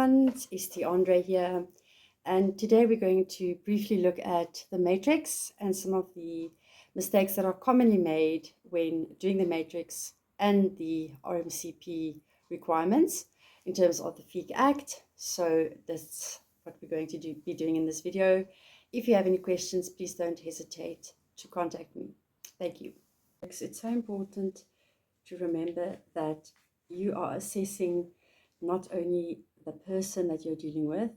everyone, it's St. Andre here, and today we're going to briefly look at the matrix and some of the mistakes that are commonly made when doing the matrix and the RMCP requirements in terms of the FICA Act. So that's what we're going to be doing in this video. If you have any questions, please don't hesitate to contact me. Thank you. It's so important to remember that you are assessing not only the person that you're dealing with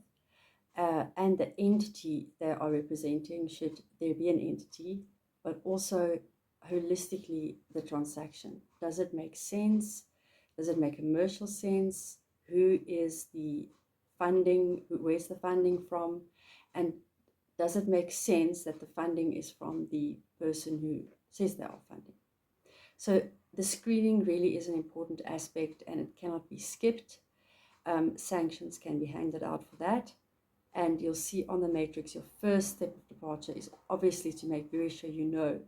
and the entity they are representing, should there be an entity, but also holistically the transaction. Does it make sense? Does it make commercial sense? Who is the funding? Where's the funding from? And does it make sense that the funding is from the person who says they are funding? So the screening really is an important aspect and it cannot be skipped. Sanctions can be handed out for that. And you'll see on the matrix, your first step of departure is obviously to make very sure you know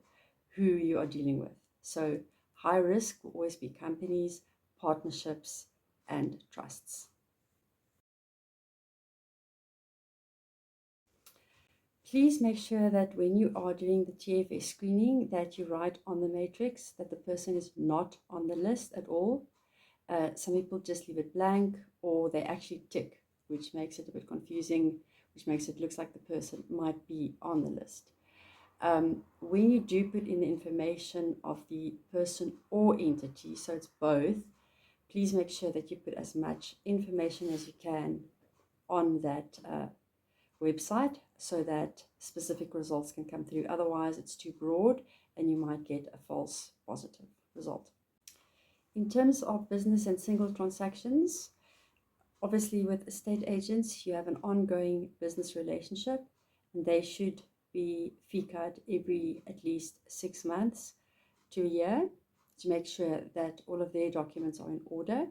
who you are dealing with. So high risk will always be companies, partnerships, and trusts. Please make sure that when you are doing the TFS screening that you write on the matrix that the person is not on the list at all. Some people just leave it blank, or they actually tick, which makes it a bit confusing, which makes it look like the person might be on the list. When you do put in the information of the person or entity, so it's both, please make sure that you put as much information as you can on that website so that specific results can come through. Otherwise, it's too broad and you might get a false positive result. In terms of business and single transactions, obviously with estate agents, you have an ongoing business relationship and they should be FICA'd every at least 6 months to a year to make sure that all of their documents are in order.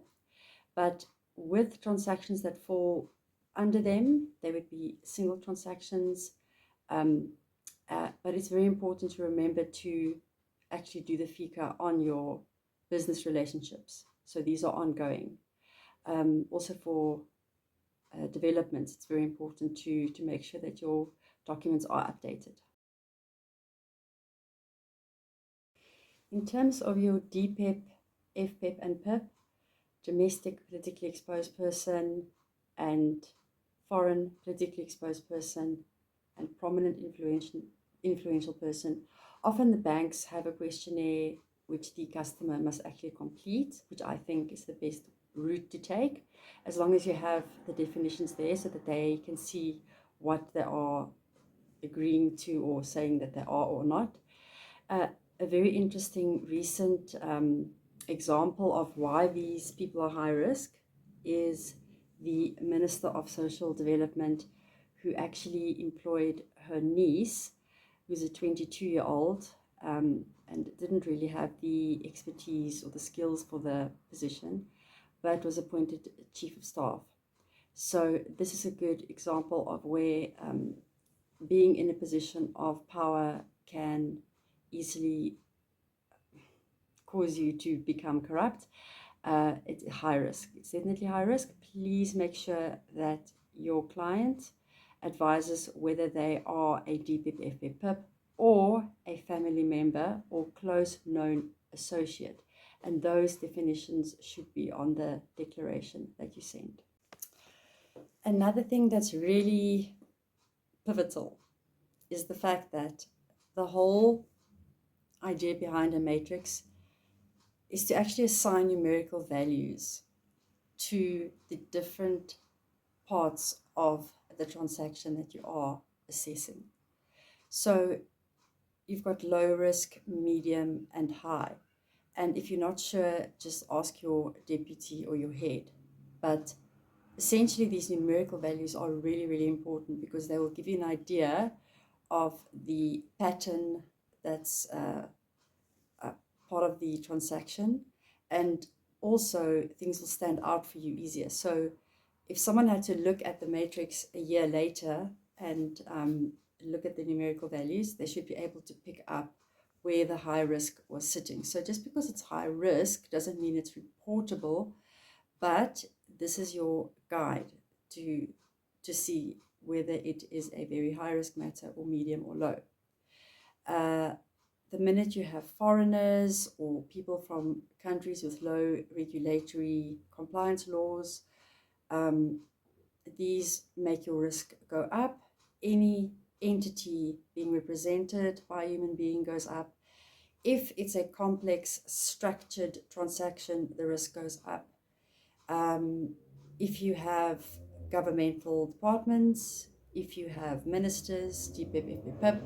But with transactions that fall under them, they would be single transactions. But it's very important to remember to actually do the FICA on your business relationships. So these are ongoing. Also for developments, it's very important to make sure that your documents are updated. In terms of your DPEP, FPEP and PIP, domestic politically exposed person and foreign politically exposed person and prominent influential person, often the banks have a questionnaire which the customer must actually complete, which I think is the best route to take, as long as you have the definitions there so that they can see what they are agreeing to or saying that they are or not. A very interesting recent example of why these people are high risk is the Minister of Social Development, who actually employed her niece, who's a 22-year-old, and didn't really have the expertise or the skills for the position, but was appointed Chief of Staff. So this is a good example of where being in a position of power can easily cause you to become corrupt. It's high risk. It's definitely high risk. Please make sure that your client advises whether they are a DPEP, FPEP, PIP, or a family member or close known associate. And those definitions should be on the declaration that you send. Another thing that's really pivotal is the fact that the whole idea behind a matrix is to actually assign numerical values to the different parts of the transaction that you are assessing. So you've got low risk, medium, and high. And if you're not sure, just ask your deputy or your head. But essentially, these numerical values are really, really important because they will give you an idea of the pattern that's part of the transaction, and also things will stand out for you easier. So if someone had to look at the matrix a year later and look at the numerical values, they should be able to pick up where the high risk was sitting. So just because it's high risk doesn't mean it's reportable, but this is your guide. to see whether it is a very high risk matter or medium or low. The minute you have foreigners or people from countries with low regulatory compliance laws, these make your risk go up. Any entity being represented by a human being goes up. If it's a complex, structured transaction, the risk goes up. If you have governmental departments, if you have ministers, DPP,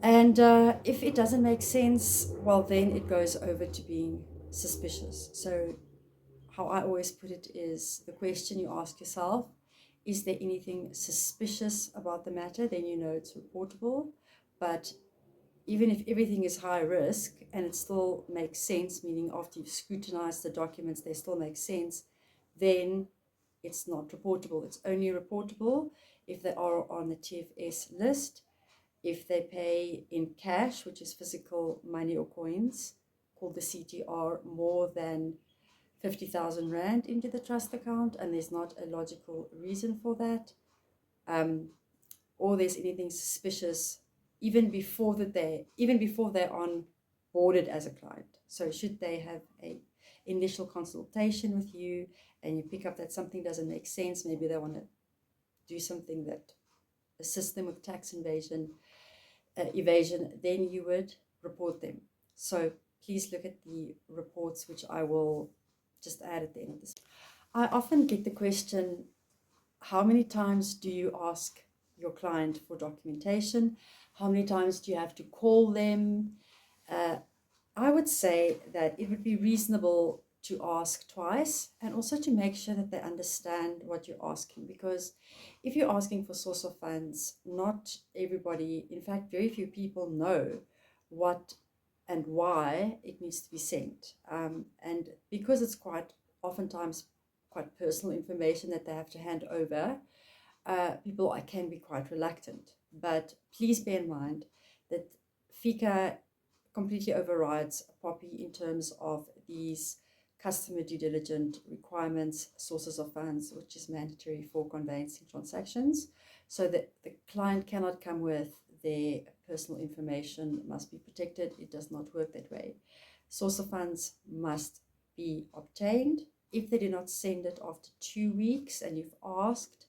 and if it doesn't make sense, well, then it goes over to being suspicious. So how I always put it is the question you ask yourself, is there anything suspicious about the matter? Then you know it's reportable. But even if everything is high risk and it still makes sense, meaning after you've scrutinized the documents, they still make sense, then it's not reportable. It's only reportable if they are on the TFS list, if they pay in cash, which is physical money or coins, called the CTR, more than 50,000 Rand into the trust account, and there's not a logical reason for that, or there's anything suspicious even before they're on boarded as a client. So should they have a initial consultation with you and you pick up that something doesn't make sense, maybe they want to do something that assists them with tax evasion, then you would report them. So please look at the reports, which I will just add at the end of this. I often get the question, how many times do you ask your client for documentation? How many times do you have to call them? I would say that it would be reasonable to ask twice, and also to make sure that they understand what you're asking, because if you're asking for source of funds, not everybody, in fact very few people, know what and why it needs to be sent, and because it's oftentimes quite personal information that they have to hand over, people can be quite reluctant. But please bear in mind that FICA completely overrides POPI in terms of these customer due diligence requirements, sources of funds, which is mandatory for conveyancing transactions. So that the client cannot come with their personal information, must be protected. It does not work that way. Source of funds must be obtained. If they do not send it after 2 weeks and you've asked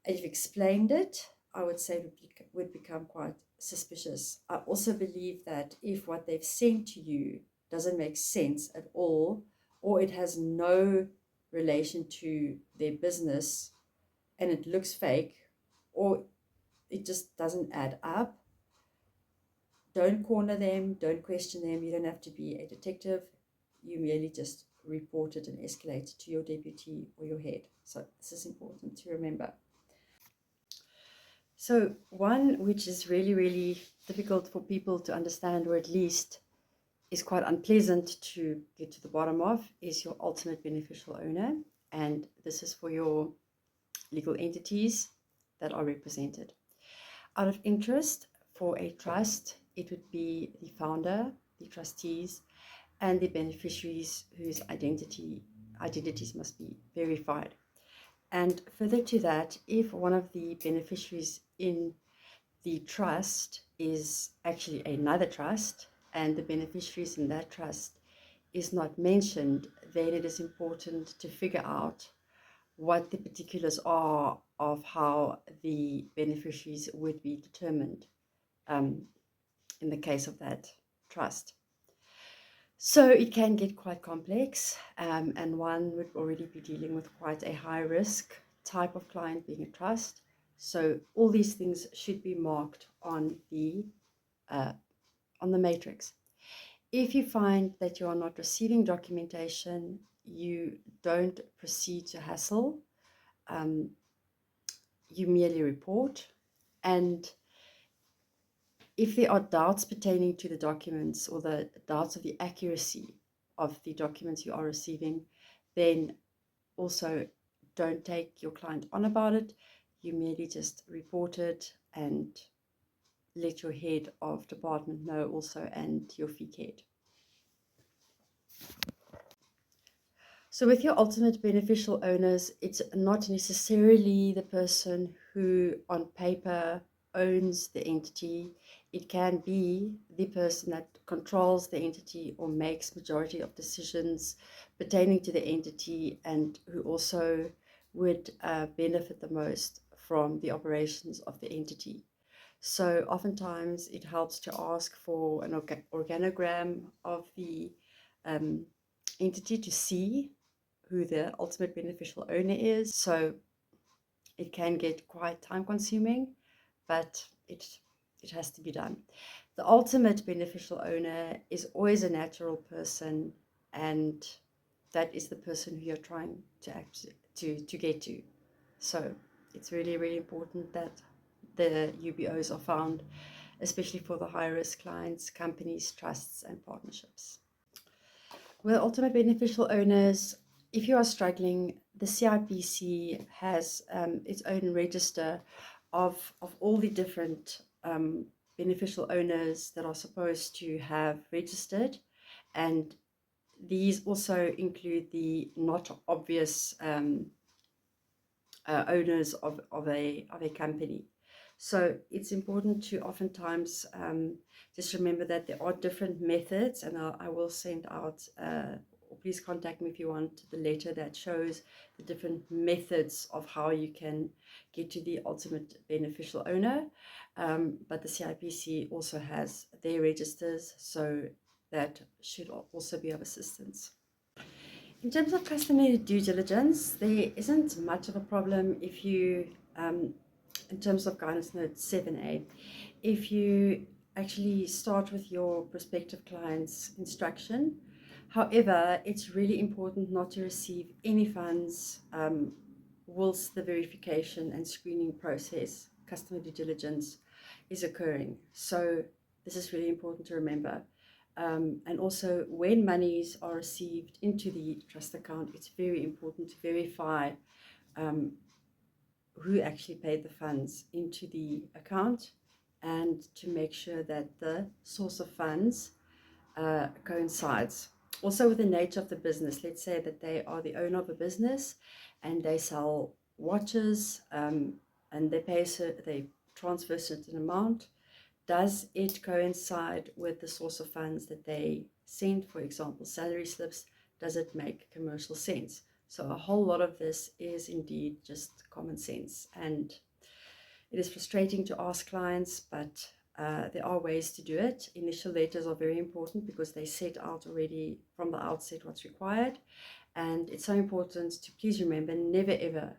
and you've explained it, I would say it would become quite suspicious. I also believe that if what they've sent to you doesn't make sense at all, or it has no relation to their business and it looks fake, or it just doesn't add up, don't corner them, don't question them. You don't have to be a detective. You merely just report it and escalate it to your deputy or your head. So this is important to remember. So one which is really, really difficult for people to understand, or at least is quite unpleasant to get to the bottom of, is your ultimate beneficial owner. And this is for your legal entities that are represented. Out of interest for a trust, it would be the founder, the trustees, and the beneficiaries whose identities must be verified. And further to that, if one of the beneficiaries in the trust is actually another trust, and the beneficiaries in that trust is not mentioned, then it is important to figure out what the particulars are of how the beneficiaries would be determined in the case of that trust. So it can get quite complex, and one would already be dealing with quite a high risk type of client, being a trust. So all these things should be marked on the matrix. If you find that you are not receiving documentation, you don't proceed to hassle. You merely report, and if there are doubts pertaining to the documents or the doubts of the accuracy of the documents you are receiving, then also don't take your client on about it. You merely just report it and let your head of department know also, and your FICA head. So with your ultimate beneficial owners, it's not necessarily the person who on paper owns the entity. It can be the person that controls the entity or makes majority of decisions pertaining to the entity, and who also would benefit the most from the operations of the entity. So oftentimes it helps to ask for an organogram of the um, entity to see who the ultimate beneficial owner is. So it can get quite time consuming, but it has to be done. The ultimate beneficial owner is always a natural person, and that is the person who you're trying to get to. So it's really, really important that the UBOs are found, especially for the high risk clients, companies, trusts, and partnerships. Well, ultimate beneficial owners, if you are struggling, the CIPC has its own register of all the different beneficial owners that are supposed to have registered. And these also include the not obvious owners of a company. So it's important to oftentimes just remember that there are different methods, and I will send out, or please contact me if you want, the letter that shows the different methods of how you can get to the ultimate beneficial owner. But the CIPC also has their registers, so that should also be of assistance. In terms of customer due diligence, there isn't much of a problem if you, in terms of guidance note 7A, if you actually start with your prospective client's instruction. However, it's really important not to receive any funds whilst the verification and screening process, customer due diligence, is occurring. So this is really important to remember. And also, when monies are received into the trust account, it's very important to verify who actually paid the funds into the account, and to make sure that the source of funds coincides. Also with the nature of the business, let's say that they are the owner of a business and they sell watches, and they transfer a certain amount. Does it coincide with the source of funds that they send, for example, salary slips? Does it make commercial sense? So a whole lot of this is indeed just common sense, and it is frustrating to ask clients, but there are ways to do it. Initial letters are very important because they set out already from the outset what's required, and it's so important to please remember never ever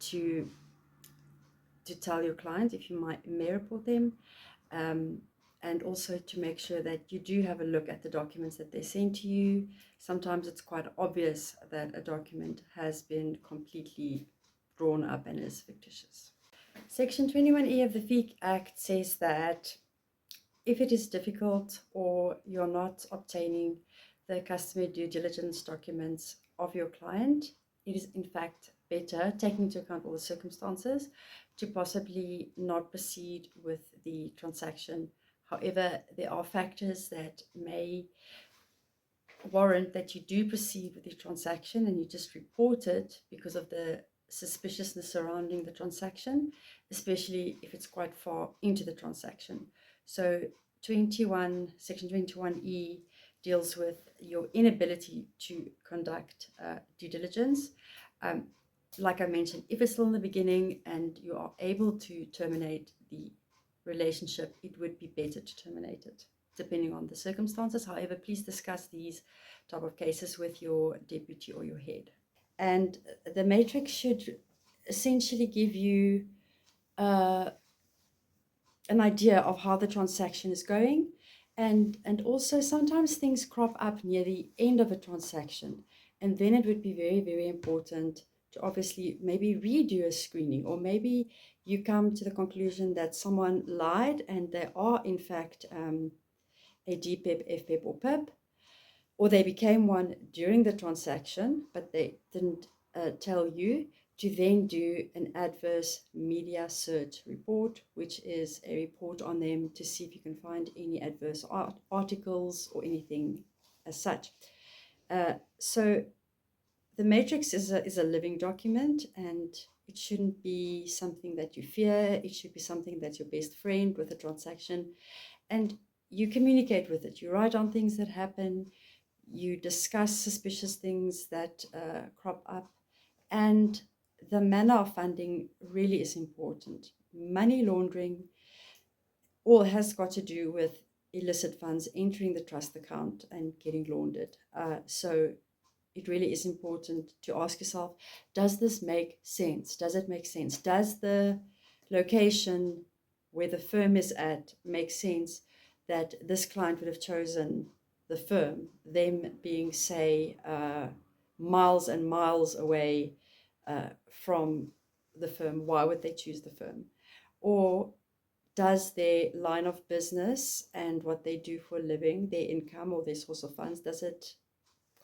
to tell your client if you may report them, and also to make sure that you do have a look at the documents that they send to you. Sometimes it's quite obvious that a document has been completely drawn up and is fictitious. Section 21E of the FICA Act says that if it is difficult or you're not obtaining the customer due diligence documents of your client, it is in fact better, taking into account all the circumstances, to possibly not proceed with the transaction. However, there are factors that may warrant that you do proceed with the transaction, and you just report it because of the suspiciousness surrounding the transaction, especially if it's quite far into the transaction. So Section 21E deals with your inability to conduct due diligence. Like I mentioned, if it's still in the beginning and you are able to terminate the relationship, it would be better to terminate it, depending on the circumstances. However, please discuss these type of cases with your deputy or your head. And the matrix should essentially give you an idea of how the transaction is going. And also sometimes things crop up near the end of a transaction. And then it would be very, very important to obviously maybe redo a screening, or maybe you come to the conclusion that someone lied and they are in fact a DPEP, FPEP, or PIP, or they became one during the transaction, but they didn't tell you, to then do an adverse media search report, which is a report on them to see if you can find any adverse articles or anything as such. So The matrix is a living document, and it shouldn't be something that you fear. It should be something that's your best friend with a transaction, and you communicate with it. You write on things that happen, you discuss suspicious things that crop up, and the manner of funding really is important. Money laundering all has got to do with illicit funds entering the trust account and getting laundered. So it really is important to ask yourself, does this make sense? Does it make sense? Does the location where the firm is at make sense, that this client would have chosen the firm, them being, say, miles and miles away from the firm? Why would they choose the firm? Or does their line of business and what they do for a living, their income or their source of funds, does it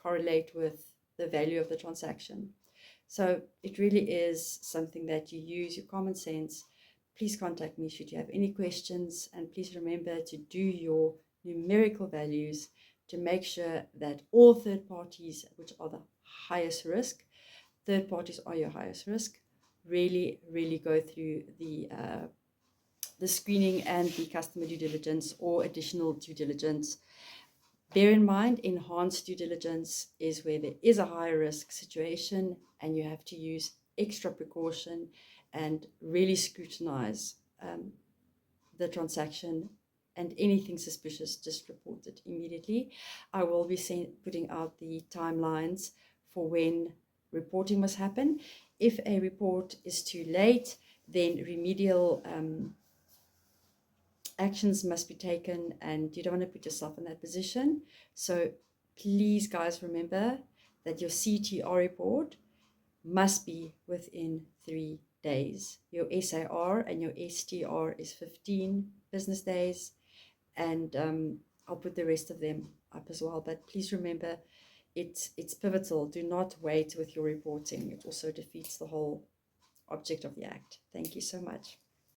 correlate with the value of the transaction? So it really is something that you use your common sense. Please contact me should you have any questions, and please remember to do your numerical values to make sure that all third parties, which are the highest risk, third parties are your highest risk, really go through the screening and the customer due diligence or additional due diligence. Bear in mind, enhanced due diligence is where there is a higher risk situation and you have to use extra precaution and really scrutinize the transaction, and anything suspicious, just report it immediately. I will be putting out the timelines for when reporting must happen. If a report is too late, then remedial actions must be taken, and you don't want to put yourself in that position. So please, guys, remember that your CTR report must be within 3 days. Your SAR and your STR is 15 business days, and I'll put the rest of them up as well. But please remember, it's pivotal. Do not wait with your reporting. It also defeats the whole object of the Act. Thank you so much.